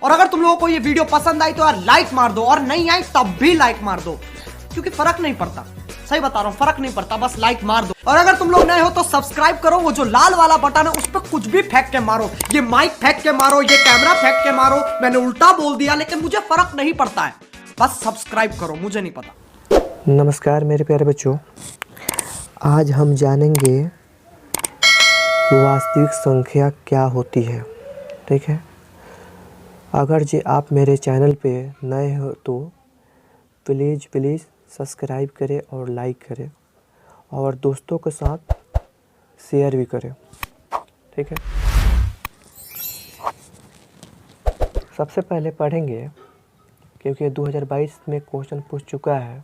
और अगर तुम लोगों को ये वीडियो पसंद आई तो यार लाइक मार दो, और नहीं आई तब भी लाइक मार दो, क्योंकि फर्क नहीं पड़ता। सही बता रहा हूँ, फर्क नहीं पड़ता, बस लाइक मार दो। और अगर तुम लोग नए हो तो सब्सक्राइब करो, वो जो लाल वाला बटन है उस पर कुछ भी फेंक के मारो, ये माइक फेंक के मारो, ये कैमरा फेंक के मारो, मैंने उल्टा बोल दिया लेकिन मुझे फर्क नहीं पड़ता है, बस सब्सक्राइब करो, मुझे नहीं पता। नमस्कार मेरे प्यारे बच्चों, आज हम जानेंगे वास्तविक संख्या क्या होती है। ठीक है, अगर जी आप मेरे चैनल पे नए हो तो प्लीज़ सब्सक्राइब करें और लाइक करें और दोस्तों के साथ शेयर भी करें। ठीक है, सबसे पहले पढ़ेंगे, क्योंकि 2022 में क्वेश्चन पूछ चुका है।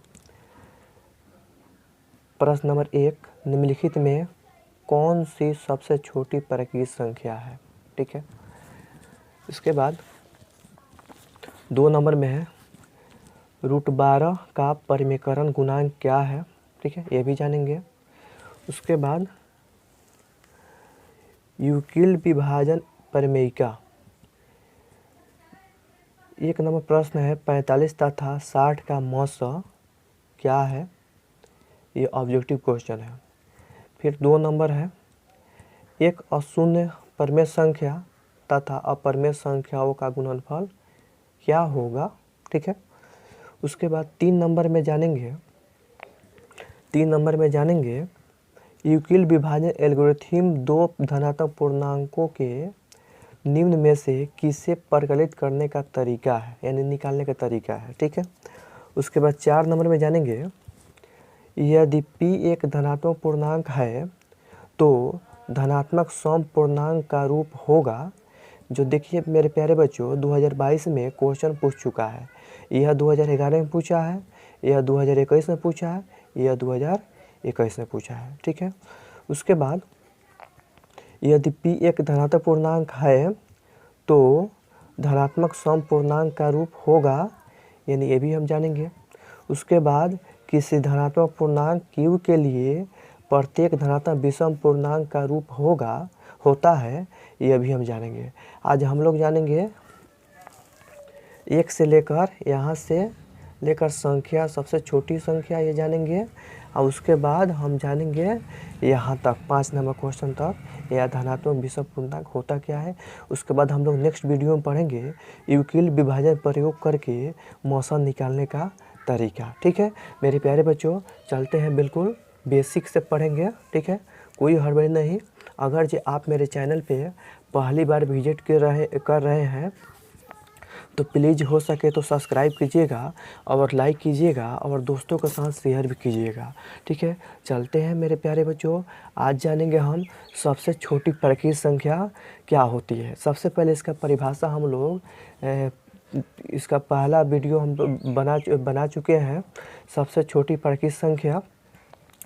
प्रश्न नंबर 1, निम्नलिखित में कौन सी सबसे छोटी प्राकृतिक संख्या है। ठीक है, इसके बाद 2 नंबर में है √12 का परिमेयकरण गुणांक क्या है। ठीक है, ये भी जानेंगे। उसके बाद यूक्लिड विभाजन परिमेयिका। 1 नंबर प्रश्न है 45 तथा 60 का मौसा क्या है, ये ऑब्जेक्टिव क्वेश्चन है। फिर 2 नंबर है एक अशून्य परिमेय संख्या तथा अपरिमेय संख्याओं का गुणनफल क्या होगा। ठीक है, उसके बाद 3 नंबर में जानेंगे यूक्लिड विभाजन एल्गोरिथम 2 धनात्मक पूर्णांकों के निम्न में से किसे परिकलित करने का तरीका है, यानी निकालने का तरीका है। ठीक है, उसके बाद 4 नंबर में जानेंगे यदि p एक धनात्मक पूर्णांक है तो धनात्मक सम पूर्णांक का रूप होगा। जो देखिए मेरे प्यारे बच्चों, 2022 में क्वेश्चन पूछ चुका है। यह 2011 में पूछा है, यह 2021 में पूछा है, यह 2021 में पूछा है। ठीक है, उसके बाद यदि p एक धनात्मक पूर्णांक है तो धनात्मक सम पूर्णांक का रूप होगा, यानी ये भी हम जानेंगे। उसके बाद किसी धनात्मक पूर्णांक q के लिए प्रत्येक धनात्मक विषम पूर्णांक का रूप होता है, यह भी हम जानेंगे। आज हम लोग जानेंगे 1 से लेकर यहाँ से लेकर संख्या सबसे छोटी संख्या ये जानेंगे, और उसके बाद हम जानेंगे यहाँ तक 5 नंबर क्वेश्चन तक यह धनात्मक विषम पूर्णांक होता क्या है। उसके बाद हम लोग नेक्स्ट वीडियो में पढ़ेंगे यूक्लिड विभाजन प्रयोग करके मौसा निकालने का तरीका। ठीक है मेरे प्यारे बच्चों, चलते हैं, बिल्कुल बेसिक से पढ़ेंगे। ठीक है, कोई हड़बड़ी नहीं। अगर जी आप मेरे चैनल पे पहली बार विजिट कर रहे हैं तो प्लीज़ हो सके तो सब्सक्राइब कीजिएगा और लाइक कीजिएगा और दोस्तों के साथ शेयर भी कीजिएगा। ठीक है, चलते हैं मेरे प्यारे बच्चों, आज जानेंगे हम सबसे छोटी प्राकृतिक संख्या क्या होती है। सबसे पहले इसका परिभाषा हम लोग इसका पहला वीडियो हम बना चुके हैं। सबसे छोटी प्राकृतिक संख्या,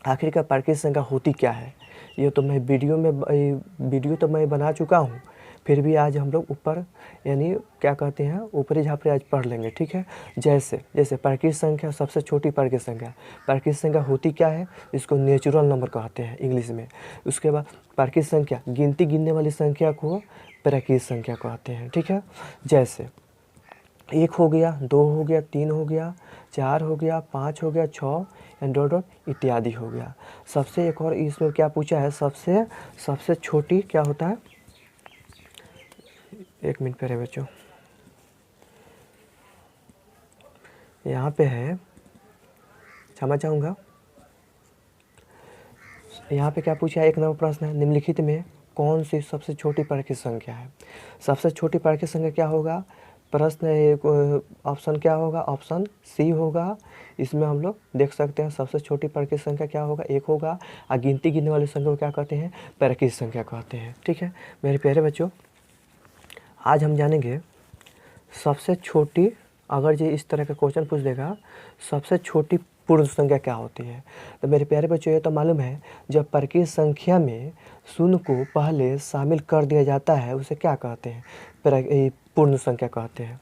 आखिर का प्राकृतिक संख्या होती क्या है, ये तो मैं वीडियो तो मैं बना चुका हूँ। फिर भी आज हम लोग ऊपर यानी क्या कहते हैं ऊपरी झापड़ी आज पढ़ लेंगे। ठीक है, जैसे प्राकृतिक संख्या, सबसे छोटी प्राकृतिक संख्या होती क्या है, इसको नेचुरल नंबर कहते हैं इंग्लिश में। उसके बाद प्राकृतिक संख्या, गिनने वाली संख्या को प्राकृतिक संख्या कहते हैं। ठीक है, जैसे 1 हो गया, 2 हो गया, 3 हो गया, 4 हो गया, 5 हो गया, 6 डॉट इत्यादि हो गया। सबसे एक और इसमें क्या पूछा है, सबसे छोटी क्या होता है। 1 मिनट पहले बच्चों, यहाँ पे है, क्षमा चाहूँगा, यहाँ पे क्या पूछा है, 1 नंबर प्रश्न है, निम्नलिखित में कौन सी सबसे छोटी प्राकृतिक संख्या है। सबसे छोटी प्राकृतिक संख्या क्या होगा, प्रश्न ऑप्शन क्या होगा, ऑप्शन सी होगा। इसमें हम लोग देख सकते हैं सबसे छोटी प्राकृतिक संख्या क्या होगा, 1 होगा। और गिनने वाली संख्या को क्या कहते हैं, प्राकृतिक संख्या कहते हैं। ठीक है मेरे प्यारे बच्चों, आज हम जानेंगे सबसे छोटी, अगर जी इस तरह का क्वेश्चन पूछ देगा सबसे छोटी पूर्ण संख्या क्या होती है, तो मेरे प्यारे बच्चों ये तो मालूम है, जब प्राकृतिक संख्या में शून्य को पहले शामिल कर दिया जाता है उसे क्या कहते हैं, पूर्ण संख्या कहते हैं।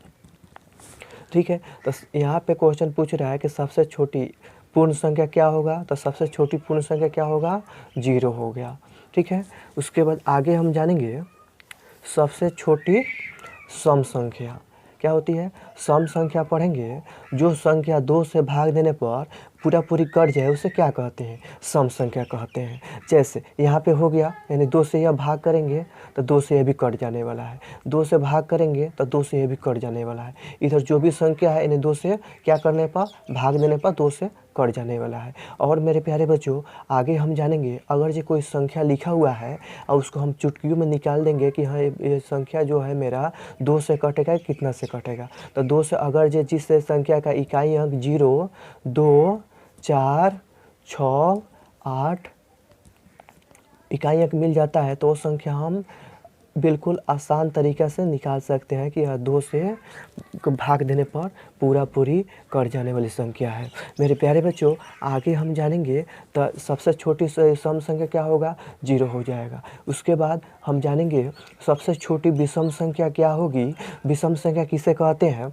ठीक है, तो यहाँ पे क्वेश्चन पूछ रहा है कि सबसे छोटी पूर्ण संख्या क्या होगा, तो सबसे छोटी पूर्ण संख्या क्या होगा, 0 हो गया। ठीक है, उसके बाद आगे हम जानेंगे सबसे छोटी सम संख्या, क्या होती है? सम संख्या पढ़ेंगे, जो संख्या 2 से भाग देने पर पूरा पूरी कट जाए उसे क्या कहते हैं? सम संख्या कहते हैं। जैसे यहाँ पे हो गया, यानी 2 से यह भाग करेंगे तो 2 से यह भी कट जाने वाला है, 2 से भाग करेंगे तो 2 से यह भी कट जाने वाला है। इधर जो भी संख्या है यानी 2 से क्या करने पर, भाग देने पर 2 से कट जाने वाला है। और मेरे प्यारे बच्चों, आगे हम जानेंगे, अगर जो कोई संख्या लिखा हुआ है और उसको हम चुटकियों में निकाल देंगे कि हाँ ये संख्या जो है मेरा 2 से कटेगा, कितना से कटेगा। तो 2 से अगर जो जिस संख्या का इकाई अंक 0, 2, 4, 6, 8 इकाई अंक मिल जाता है तो वो संख्या हम बिल्कुल आसान तरीक़ा से निकाल सकते हैं कि यह 2 से भाग देने पर पूरा पूरी कट जाने वाली संख्या है। मेरे प्यारे बच्चों, आगे हम जानेंगे तो सबसे छोटी सम संख्या क्या होगा? 0 हो जाएगा। उसके बाद हम जानेंगे सबसे छोटी विषम संख्या क्या होगी। विषम संख्या किसे कहते हैं?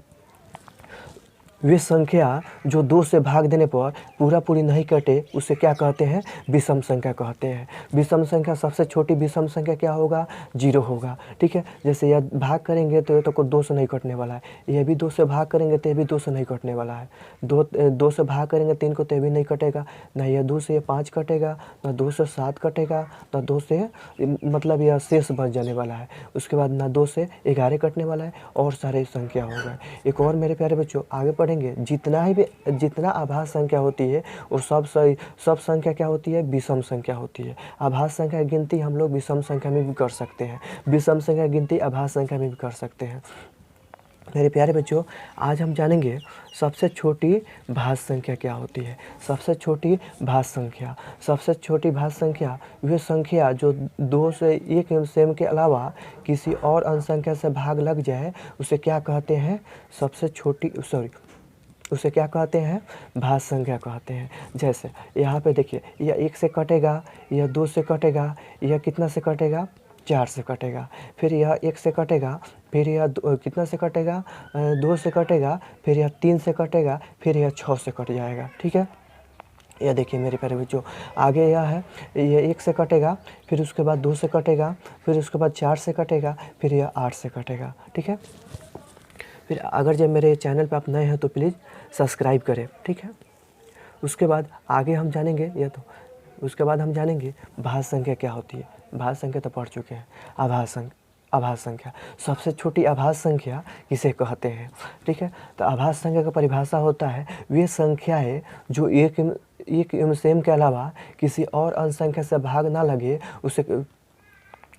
वे संख्या जो 2 से भाग देने पर पूरा पूरी नहीं कटे उसे क्या कहते हैं? विषम संख्या कहते हैं। विषम संख्या सबसे छोटी विषम संख्या क्या होगा? 0 होगा। ठीक है, जैसे यह भाग करेंगे तो ये तो 2 से नहीं कटने वाला है, यह भी 2 से भाग करेंगे तो यह भी 2 से नहीं कटने वाला है। 2 से भाग करेंगे 3 को तो यह भी नहीं कटेगा, ना यह 2 से 5 कटेगा, ना 2 से 7 कटेगा, ना 2 से मतलब यह शेष बच जाने वाला है। उसके बाद ना 2 से 11 कटने वाला है और सारे संख्या हो गए। एक और मेरे प्यारे बच्चों आगे पढ़ेंगे, जितना आभास संख्या होती है वो सब संख्या क्या होती है? विषम संख्या होती है। आभास संख्या की गिनती हम लोग विषम संख्या में भी कर सकते हैं, विषम संख्या की गिनती आभास संख्या में भी कर सकते हैं। मेरे प्यारे बच्चों, आज हम जानेंगे सबसे छोटी भाज्य संख्या क्या होती है। सबसे छोटी भाज्य संख्या, सबसे छोटी भाज्य संख्या वह संख्या जो 2 से 1 एलसीएम के अलावा किसी और अंश संख्या से भाग लग जाए उसे क्या कहते हैं? सबसे छोटी उसे क्या कहते हैं? भाज्य संख्या कहते हैं। जैसे यहाँ पे देखिए, यह 1 से कटेगा, यह 2 से कटेगा, यह कितना से कटेगा? 4 से कटेगा। फिर यह 1 से कटेगा, फिर यह कितना से कटेगा? 2 से कटेगा, फिर यह 3 से कटेगा, फिर यह 6 से कट जाएगा। ठीक है, यह देखिए मेरे प्यारे बच्चों, आगे यह है, यह 1 से कटेगा, फिर उसके बाद 2 से कटेगा, फिर उसके बाद 4 से कटेगा, फिर यह 8 से कटेगा। ठीक है, फिर अगर जब मेरे चैनल पर आप नए हैं तो प्लीज़ सब्सक्राइब करें। ठीक है, उसके बाद आगे हम जानेंगे उसके बाद हम जानेंगे भाज्य संख्या क्या होती है। भाज्य संख्या तो पढ़ चुके हैं। आभास संख्या, सबसे छोटी आभास संख्या किसे कहते हैं? ठीक है, तो आभास संख्या का परिभाषा होता है वे संख्याएं जो एक एलसीएम के अलावा किसी और अंश संख्या से भाग ना लगे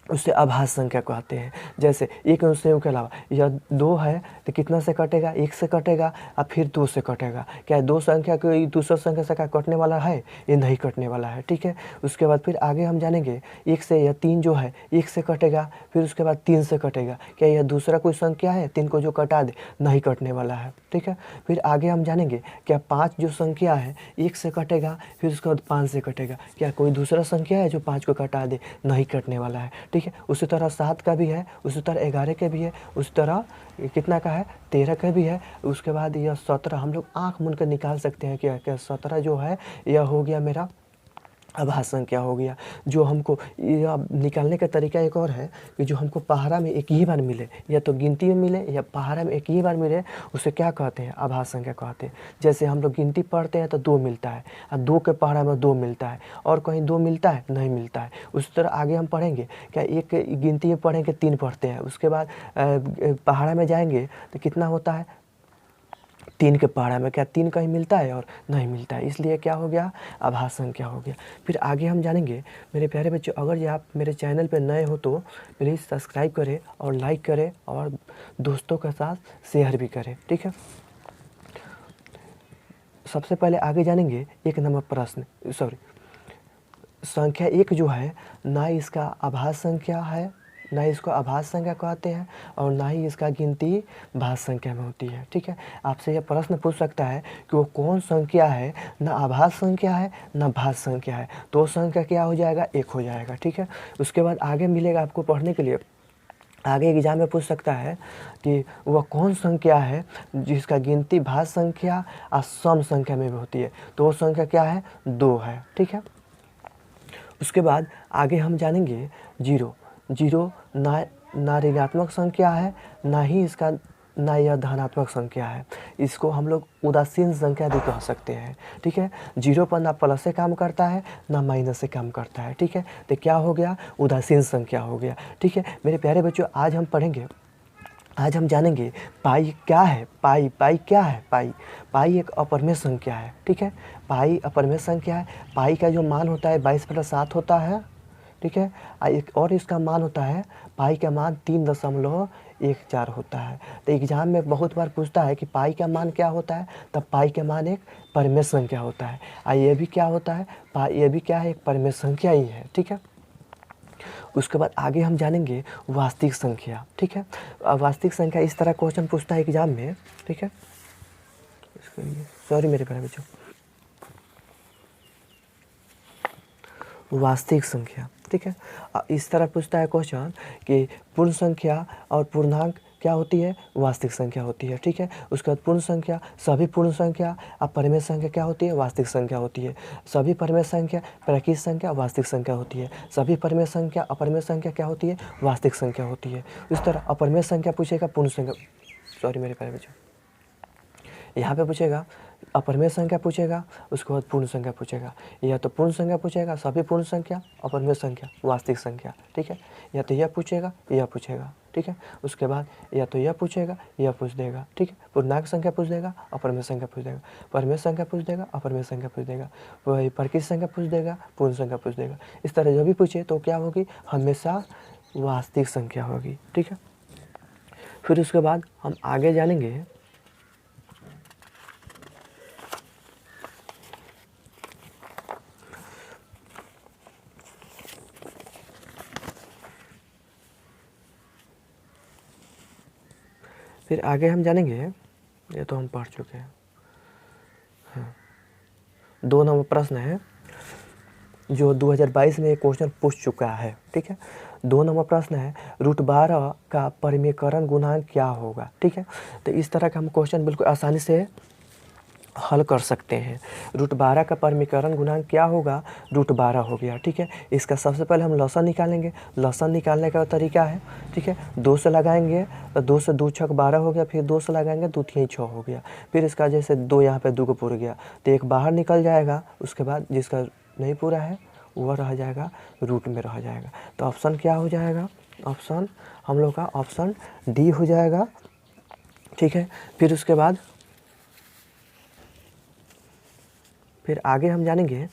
उसे आभास संख्या कहते हैं। जैसे 1 एलसीएम के अलावा यह 2 है तो कितना से कटेगा? 1 से कटेगा और फिर 2 से कटेगा। क्या 2 संख्या कोई दूसरा संख्या से क्या कटने वाला है? ये नहीं कटने वाला है। ठीक है, उसके बाद फिर आगे हम जानेंगे 1 से यह 3 जो है 1 से कटेगा, फिर उसके बाद 3 से कटेगा। क्या यह दूसरा कोई संख्या है? 3 को जो कटा दे नहीं कटने वाला है। ठीक है, फिर आगे हम जानेंगे क्या 5 जो संख्या है 1 से कटेगा, फिर उसके बाद 5 से कटेगा। क्या कोई दूसरा संख्या है जो 5 को कटा दे? नहीं कटने वाला है। ठीक है, उसी तरह 7 का भी है, उसी तरह 11 का भी है, उसी तरह कितना का है? 13 का भी है। उसके बाद यह 17 हम लोग आँख मूंद कर निकाल सकते हैं क्या 17 जो है यह हो गया मेरा आभास संख्या हो गया। जो हमको यह निकालने का तरीका एक और है कि जो हमको पहाड़ा में एक ही बार मिले, या तो गिनती में मिले या पहाड़ा में एक ही बार मिले, उसे क्या कहते हैं? आभास संख्या कहते हैं। जैसे हम लोग गिनती पढ़ते हैं तो 2 मिलता है, और 2 के पहाड़ा में 2 मिलता है, और कहीं 2 मिलता है? नहीं मिलता है। उसी तरह आगे हम पढ़ेंगे क्या एक गिनती में पढ़ेंगे 3 पढ़ते हैं, उसके बाद पहाड़ा में जाएंगे तो कितना होता है? 3 के पहाड़ा में क्या 3 कहीं मिलता है? और नहीं मिलता है, इसलिए क्या हो गया? आभास संख्या हो गया। फिर आगे हम जानेंगे मेरे प्यारे बच्चों, अगर ये आप मेरे चैनल पर नए हो तो प्लीज़ सब्सक्राइब करें और लाइक करें और दोस्तों के साथ शेयर भी करें। ठीक है, सबसे पहले आगे जानेंगे 1 नंबर प्रश्न, संख्या 1 जो है ना इसका आभास संख्या है, ना इसको आभास संख्या कहते हैं, और ना ही इसका गिनती भाज्य संख्या में होती है। ठीक है, आपसे यह प्रश्न पूछ सकता है कि वो कौन संख्या है ना आभास संख्या है ना भाज्य संख्या है, तो संख्या क्या हो जाएगा? 1 हो जाएगा। ठीक है, उसके बाद आगे मिलेगा आपको पढ़ने के लिए, आगे एग्जाम में पूछ सकता है कि वह कौन संख्या है जिसका गिनती भाज्य संख्या और सम संख्या में भी होती है, तो वो संख्या क्या है? 2 है। ठीक है, उसके बाद आगे हम जानेंगे जीरो ना ऋणात्मक संख्या है, ना ही इसका ना यह धनात्मक संख्या है। इसको हम लोग उदासीन संख्या भी कह सकते हैं। ठीक है, जीरो पर ना प्लस से काम करता है ना माइनस से काम करता है। ठीक है, तो क्या हो गया, उदासीन संख्या हो गया। ठीक है मेरे प्यारे बच्चों, आज हम पढ़ेंगे, आज हम जानेंगे पाई क्या है। पाई पाई क्या है, पाई एक अपरिमेय संख्या है। ठीक है, पाई अपरिमेय संख्या है। पाई का जो मान होता है 22/7 होता है। ठीक है, एक और इसका मान होता है, पाई का मान 3.14 होता है। तो एग्जाम में बहुत बार पूछता है कि पाई का मान क्या होता है, तब पाई का मान एक परिमेय संख्या होता है। ये भी क्या होता है, पाई ये भी क्या है, एक परिमेय संख्या ही है। ठीक है, उसके बाद आगे हम जानेंगे वास्तविक संख्या। ठीक है, वास्तविक संख्या इस तरह क्वेश्चन पूछता है एग्जाम में। ठीक है, इसके लिए सॉरी मेरे प्यारे बच्चों, वास्तविक संख्या। ठीक है, इस तरह पूछता है क्वेश्चन कि पूर्ण संख्या और पूर्णांक क्या होती है, वास्तविक संख्या होती है। ठीक है, उसके बाद पूर्ण संख्या, सभी पूर्ण संख्या और परिमेय संख्या क्या होती है, वास्तविक संख्या होती है। सभी परिमेय संख्या प्राकृतिक संख्या वास्तविक संख्या होती है। सभी परिमेय संख्या अपरिमेय संख्या क्या होती है, वास्तविक संख्या होती है। इस तरह अपरिमेय संख्या पूछेगा, पूर्ण संख्या, सॉरी मेरे प्यारे बच्चों, यहाँ पे पूछेगा अपरिमेय संख्या पूछेगा, उसके बाद पूर्ण संख्या पूछेगा। या तो पूर्ण संख्या पूछेगा, सभी पूर्ण संख्या, अपरिमेय संख्या, वास्तविक संख्या। ठीक है, या तो यह पूछेगा यह पूछेगा। ठीक है, उसके बाद या तो यह पूछेगा यह पूछ देगा। ठीक है, पूर्णांक संख्या पूछ देगा, अपरिमेय संख्या पूछ देगा, परिमेय संख्या पूछ देगा, अपरिमेय संख्या पूछ देगा, वही प्राकृतिक संख्या पूछ देगा, पूर्ण संख्या पूछ देगा। इस तरह जो भी पूछे तो क्या होगी, हमेशा वास्तविक संख्या होगी। ठीक है, फिर उसके बाद हम आगे जानेंगे फिर आगे हम जानेंगे, ये तो हम पढ़ चुके हैं। हाँ, 2 नंबर प्रश्न है जो 2022 में एक क्वेश्चन पूछ चुका है। ठीक है, 2 नंबर प्रश्न है, √12 का परिमेयकरण गुणांक क्या होगा। ठीक है, तो इस तरह का हम क्वेश्चन बिल्कुल आसानी से हल कर सकते हैं। √12 का परिमेयकरण गुणांक क्या होगा, √12 हो गया। ठीक है, इसका सबसे पहले हम लसन निकालेंगे। लसन निकालने का तरीका है, ठीक है, 2 से लगाएंगे तो 2 से 2 छक 12 हो गया, फिर 2 से लगाएंगे 2 3 6 हो गया। फिर इसका जैसे 2 यहाँ पे 2 को पूरा गया तो एक बाहर निकल जाएगा, उसके बाद जिसका नहीं पूरा है वह रह जाएगा, रूट में रह जाएगा। तो ऑप्शन क्या हो जाएगा, ऑप्शन हम लोग का ऑप्शन डी हो जाएगा। ठीक है, फिर उसके बाद फिर आगे हम जानेंगे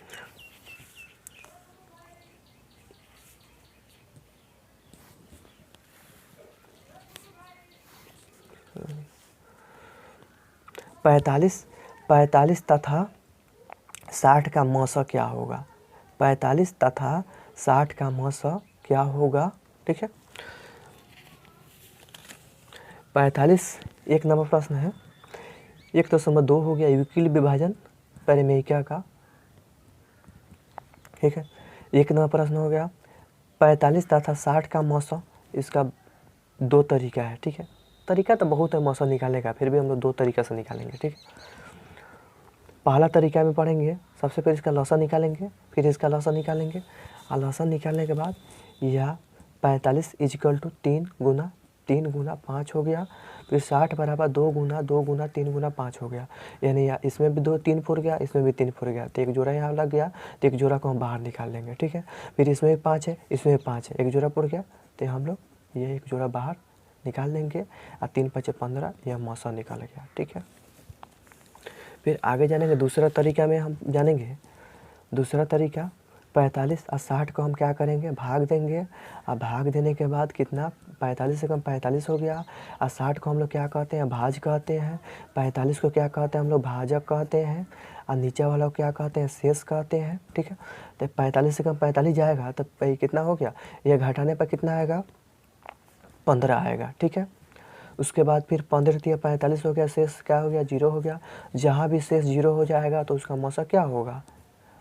पैंतालीस तथा 60 का मौसा क्या होगा। 45 तथा 60 का मौसा क्या होगा। ठीक है, 45 1 नंबर प्रश्न है, 1.2 हो गया यूक्लिड विभाजन परिमेयिका का। ठीक है, 1 नंबर प्रश्न हो गया 45 तथा 60 का मौसा, इसका 2 तरीका है। ठीक है, तरीका तो बहुत है मौसा निकालने का, फिर भी हम लोग 2 तरीका से निकालेंगे। ठीक है, पहला तरीका में पढ़ेंगे, सबसे पहले इसका लसन निकालेंगे, फिर इसका लसन निकालेंगे, और लसन निकालने के बाद यह 45 = 3 गुना 5 हो गया। फिर 60 बराबर 2 गुना 3 गुना 5 हो गया, यानी इसमें भी 2 3 फुर गया, इसमें भी 3 फुर गया, तो एक जोड़ा यहाँ लग गया, तो एक जोड़ा को हम बाहर निकाल लेंगे। ठीक है, फिर इसमें भी 5 है, इसमें भी 5 है, एक जोड़ा पुर गया, तो हम लोग ये एक जोड़ा बाहर निकाल लेंगे, और 3 × 5 = 15, यह मौसा निकाल गया। ठीक है, फिर आगे जानेंगे दूसरा तरीका में हम जानेंगे। दूसरा तरीका 45 और 60 को हम क्या करेंगे, भाग देंगे, और भाग देने के बाद कितना, 45 से कम 45 हो गया, और 60 को हम लोग क्या कहते हैं, भाज कहते हैं। 45 को क्या कहते हैं हम लोग, भाजक कहते हैं, और नीचे वाला को क्या कहते हैं, शेष कहते हैं। ठीक है, तो 45 से कम 45 जाएगा तो कितना हो गया, यह घटाने पर कितना आएगा, 15 आएगा। ठीक है, उसके बाद फिर 15 × 45 हो गया, शेष क्या हो गया, 0 हो गया। जहाँ भी शेष 0 हो जाएगा तो उसका मौसा क्या होगा,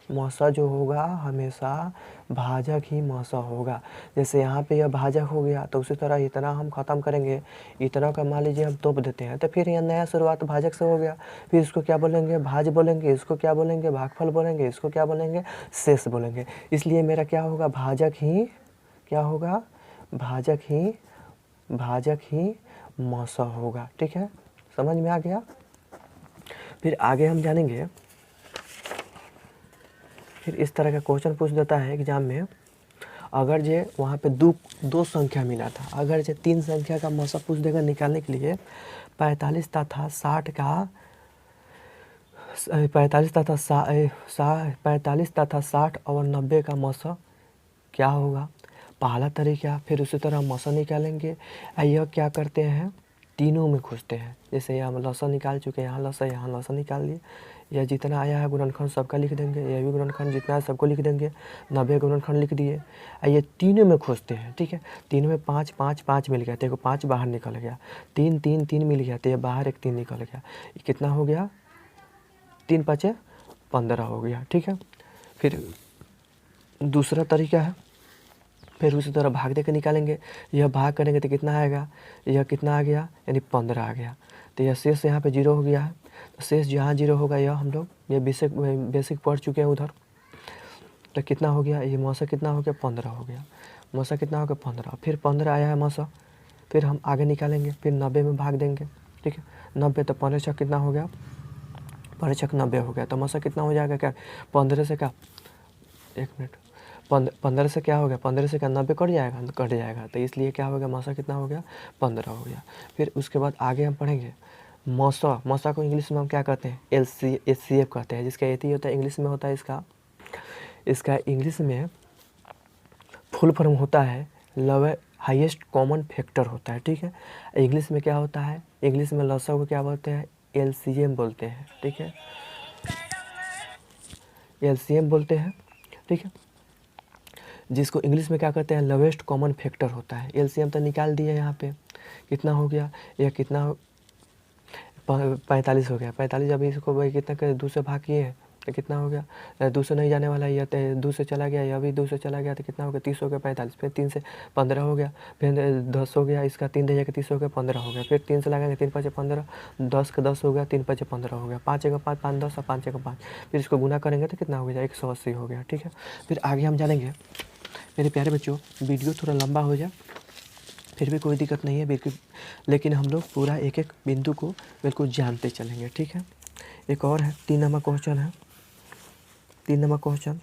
मौसा जो होगा हमेशा भाजक ही मौसा होगा। जैसे यहाँ पे यह भाजक हो गया, तो उसी तरह इतना हम ख़त्म करेंगे, इतना का मान लीजिए हम तोप देते हैं, तो फिर यह नया शुरुआत भाजक से हो गया। फिर इसको क्या बोलेंगे, भाज बोलेंगे, इसको क्या बोलेंगे, भागफल बोलेंगे, इसको क्या बोलेंगे, शेष बोलेंगे। इसलिए मेरा क्या होगा, भाजक ही क्या होगा, भाजक ही मौसा होगा। ठीक है, समझ में आ गया। फिर आगे हम जानेंगे, फिर इस तरह का क्वेश्चन पूछ देता है एग्जाम में, अगर जे वहाँ पे दो संख्या मिला था, अगर जे 3 संख्या का मौसा पूछ देगा निकालने के लिए 45 तथा 60 का 45 तथा 60 और 90 का मौसा क्या होगा। पहला तरीका, फिर उसी तरह मौसा निकालेंगे। यह क्या करते हैं, तीनों में खोजते हैं। जैसे यहाँ लौसा निकाल चुके हैं, यहाँ लौसा, यहाँ लौसा निकाल लिए। यह जितना आया है गुणनखंड सबका लिख देंगे, यह भी गुणनखंड जितना है सबको लिख देंगे। 90 गुणनखंड लिख दिए। ये तीनों में खोजते हैं। ठीक है, तीनों में 5 5 5 मिल गया, तो 5 बाहर निकल गया। 3 3 3 मिल गया, तो ये बाहर एक 3 निकल गया। ये कितना हो गया, 3 5 15 हो गया। ठीक है, फिर दूसरा तरीका है, फिर उसी तरह भाग दे के निकालेंगे। यह भाग करेंगे तो कितना आएगा, यह कितना आ गया, यानी 15 आ गया। तो यह शेष यहाँ पे 0 हो गया है। तो शेष जहाँ 0 होगा यह हम लोग ये बेसिक पढ़ चुके हैं उधर। तो कितना हो गया, ये मौसा कितना हो गया, 15 हो गया। मौसा कितना हो गया, 15। फिर 15 आया है मौसा, फिर हम आगे निकालेंगे, फिर 90 में भाग देंगे। ठीक है, 90 तो 15 छक कितना हो गया, 15 छक 90 हो गया। तो मौसा कितना हो जाएगा, क्या 15 से क्या, 1 मिनट, 15 से क्या हो गया, 15 से क्या 90 कट जाएगा, कट जाएगा। तो इसलिए क्या हो गया, मौसा कितना हो गया, 15 हो गया। फिर उसके बाद आगे हम पढ़ेंगे मौसा। मौसा को इंग्लिश में हम क्या कहते हैं, HCF कहते हैं। जिसका एथी होता है इंग्लिश में होता है इसका इंग्लिश में फुल फॉर्म होता है लोअर हाईएस्ट कॉमन फैक्टर होता है। ठीक है, इंग्लिश में क्या होता है, इंग्लिश में लौसा को क्या बोलते हैं, LCM बोलते हैं। ठीक है, LCM बोलते हैं। ठीक है, जिसको इंग्लिश में क्या कहते हैं, लोवेस्ट कॉमन फैक्टर होता है। LCM तो निकाल दिया, यहाँ पे कितना हो गया, यह कितना 45 हो गया। 45 अभी इसको भाई कितना कर 2 से भाग किए हैं तो कितना हो गया, 2 से नहीं जाने वाला, यह 2 से चला गया, यह भी 2 से चला गया, तो कितना हो गया, 30 हो गया। 45 फिर 3 से 15 हो गया, फिर 10 हो गया, इसका 3 जाएगा 30 हो गया, 15 हो गया। फिर 3 से लगाएंगे, 3 5 15, 10 का 10 हो गया, 3 5 15 हो गया। 5 जगह 5 5 10 और 5 जगह 5, फिर इसको गुना करेंगे तो कितना हो गया, 180 हो गया। ठीक है, फिर आगे हम जानेंगे। मेरे प्यारे बच्चों, वीडियो थोड़ा लंबा हो जाए फिर भी कोई दिक्कत नहीं है, लेकिन हम लोग पूरा एक एक बिंदु को बिल्कुल जानते चलेंगे। ठीक है, एक और है 3 नंबर क्वेश्चन है। 3 नंबर क्वेश्चन,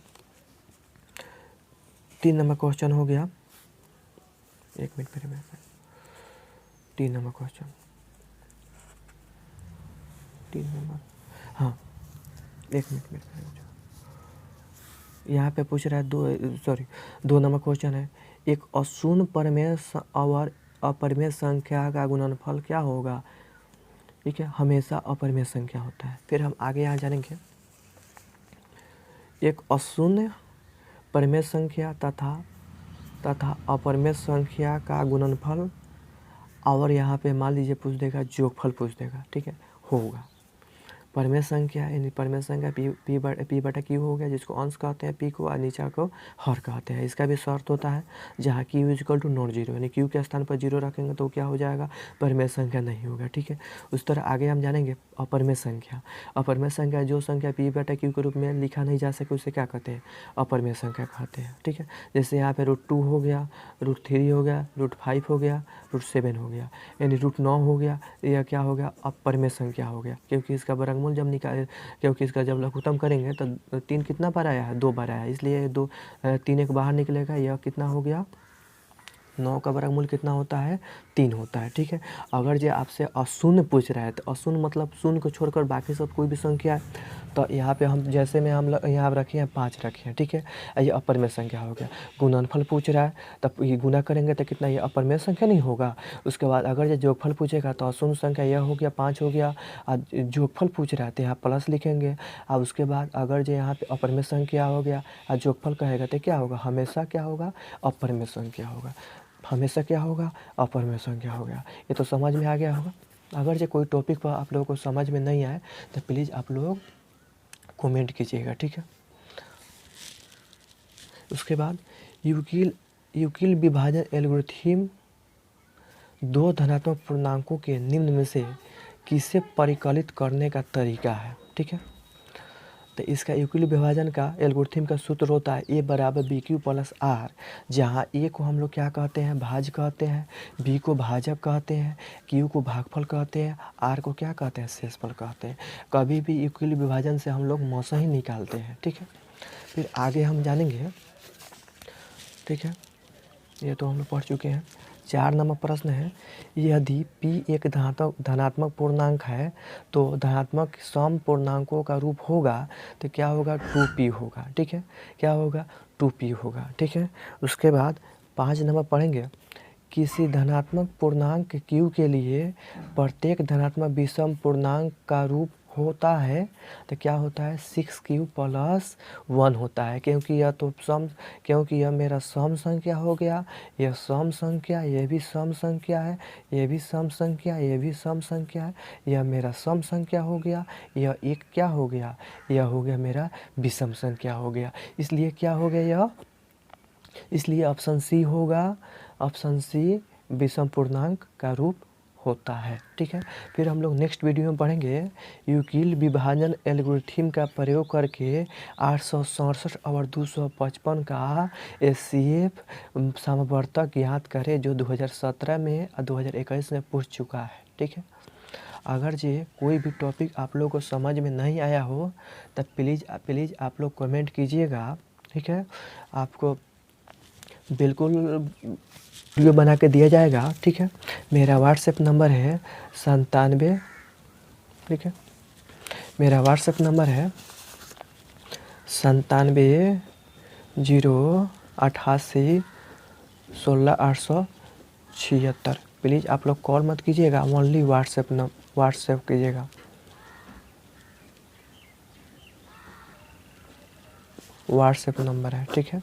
3 नंबर क्वेश्चन हो गया। 1 मिनट मेरे 3 नंबर क्वेश्चन, 3 नंबर, हाँ 1 मिनट मेरे यहाँ पे पूछ रहा है 2 नंबर क्वेश्चन है। एक अशून्य परमेय और अपरिमेय संख्या का गुणनफल क्या होगा। ठीक है, हमेशा अपरिमेय संख्या होता है। फिर हम आगे यहाँ जानेंगे, एक अशून्य परिमेय संख्या तथा अपरिमेय संख्या का गुणनफल, और यहाँ पे मान लीजिए पूछ देगा जोगफल पूछ देगा। ठीक है, होगा परिमेय संख्या, यानी परिमेय संख्या पी बटा क्यू हो गया, जिसको अंश कहते हैं पी को, और नीचा को हर कहते हैं। इसका भी शर्त होता है जहाँ Q equal to not zero, यानी क्यू के स्थान पर 0 रखेंगे तो क्या हो जाएगा, परिमेय संख्या नहीं होगा। ठीक है, उस तरह आगे हम जानेंगे अपरिमेय संख्या। अपरिमेय संख्या जो संख्या पी बटा क्यू के रूप में लिखा नहीं जा सके उसे क्या कहते हैं, अपरिमेय संख्या कहते हैं। ठीक है, जैसे यहाँ पे √2 हो गया, √3 हो गया, √5 हो गया, √7 हो गया, यानी √9 हो गया, यह क्या हो गया, अपरिमेय संख्या हो गया। क्योंकि इसका वर्गमूल जब क्योंकि इसका जब लघुत्तम करेंगे तो 3 कितना बार आया है, 2 बार आया है, इसलिए 3 एक बाहर निकलेगा। यह कितना हो गया, 9 का वर्गमूल कितना होता है, 3 होता है। ठीक है, अगर जो आपसे अशून्य पूछ रहा है तो अशून्य मतलब शून्य को छोड़कर बाकी सब कोई भी संख्या है, तो यहाँ पे हम जैसे में हम यहाँ रखे हैं 5 रखे हैं। ठीक है, ये अपरिमेय संख्या हो गया। गुणनफल पूछ रहा है तब ये गुना करेंगे तो कितना, ये अपरिमेय संख्या नहीं होगा। उसके बाद अगर ये जोगफल पूछेगा तो अशून्य संख्या यह हो गया 5 हो गया, और जोगफल पूछ रहा है तो यहाँ प्लस लिखेंगे। और उसके बाद अगर जो यहाँ पे अपरिमेय संख्या हो गया और जोगफल कहेगा तो क्या होगा, हमेशा क्या होगा, अपरिमेय संख्या होगा। हमेशा क्या होगा, अपरिमेय संख्या हो गया। ये तो समझ में आ गया होगा। अगर जो कोई टॉपिक पर आप लोगों को समझ में नहीं आए तो प्लीज़ आप लोग कमेंट कीजिएगा। ठीक है, उसके बाद यूक्लिड विभाजन एल्गोरिथम 2 धनात्मक पूर्णांकों के निम्न में से किसे परिकलित करने का तरीका है। ठीक है, तो इसका यूक्लिड विभाजन का एल्गोरिथम का सूत्र होता है ए बराबर बी क्यू प्लस आर, जहाँ ए को हम लोग क्या कहते हैं, भाज्य कहते हैं, बी को भाजक कहते हैं, क्यू को भागफल कहते हैं, आर को क्या कहते हैं, शेषफल कहते हैं। कभी भी यूक्लिड विभाजन से हम लोग मौसा ही निकालते हैं, ठीक है। फिर आगे हम जानेंगे, ठीक है, ये तो हम लोग पढ़ चुके हैं। 4 नंबर प्रश्न है, यदि p एक धनात्मक पूर्णांक है तो धनात्मक सम पूर्णांकों का रूप होगा तो क्या होगा, 2p होगा, ठीक है, क्या होगा, 2p होगा, ठीक है। उसके बाद 5 नंबर पढ़ेंगे, किसी धनात्मक पूर्णांक q के लिए प्रत्येक धनात्मक विषम पूर्णांक का रूप होता है तो क्या होता है, 6q प्लस 1 होता है, क्योंकि यह मेरा सम संख्या हो गया, यह सम संख्या, यह भी सम संख्या है, यह भी सम संख्या, यह भी सम संख्या है, यह मेरा सम संख्या हो गया, यह एक क्या हो गया, यह हो गया मेरा विषम संख्या हो गया। इसलिए क्या हो गया यह, इसलिए ऑप्शन सी होगा, ऑप्शन सी विषम पूर्णांक का रूप होता है, ठीक है। फिर हम लोग नेक्स्ट वीडियो में पढ़ेंगे यूक्लिड विभाजन एल्गोरिथम का प्रयोग करके 867 और 255 का एचसीएफ समवर्तक ज्ञात करें, जो 2017 में और 2021 में पूछ चुका है, ठीक है। अगर जे कोई भी टॉपिक आप लोगों को समझ में नहीं आया हो तब प्लीज़ आप लोग कमेंट कीजिएगा, ठीक है। आपको बिल्कुल वीडियो बना के दिया जाएगा, ठीक है। मेरा व्हाट्सएप नंबर है 97, ठीक है, मेरा व्हाट्सएप नंबर है 97 088 16 876। प्लीज़ आप लोग कॉल मत कीजिएगा, ओनली व्हाट्सएप कीजिएगा। व्हाट्सएप नंबर है, ठीक है।